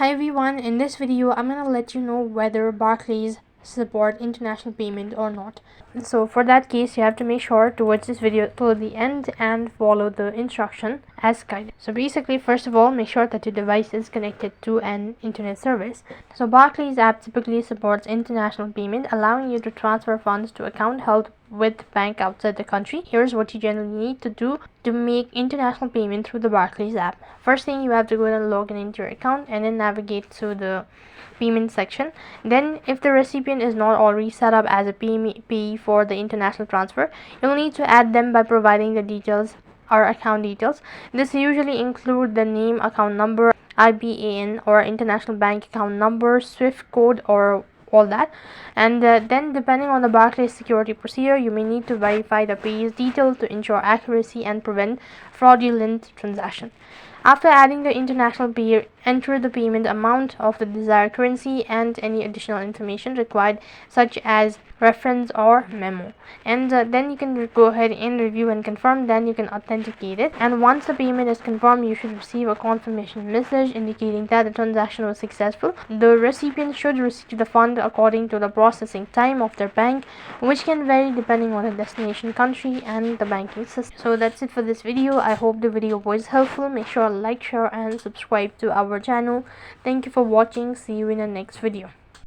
Hi everyone, in this video I'm gonna let you know whether Barclays support international payment or not. So for that case, you have to make sure to watch this video till the end and follow the instruction as guided. So basically, first of all, make sure that your device is connected to an internet service. So Barclays app typically supports international payment, allowing you to transfer funds to account held with bank outside the country. Here's what you generally need to do to make international payment through the Barclays app. First thing, you have to go and log in into your account and then navigate to the payment section. Then if the recipient is not already set up as a payee for the international transfer, you'll need to add them by providing the details or account details. This usually include the name, account number, IBAN or international bank account number, SWIFT code or all that. And then depending on the Barclays security procedure, you may need to verify the payee's details to ensure accuracy and prevent fraudulent transaction. After adding the international payer, enter the payment amount of the desired currency and any additional information required, such as reference or memo. And then you can go ahead and review and confirm. Then you can authenticate it. And once the payment is confirmed, you should receive a confirmation message indicating that the transaction was successful. The recipient should receive the fund according to the processing time of their bank, which can vary depending on the destination country and the banking system. So that's it for this video. I hope the video was helpful. Make sure to like, share and subscribe to our channel. Thank you for watching. See you in the next video.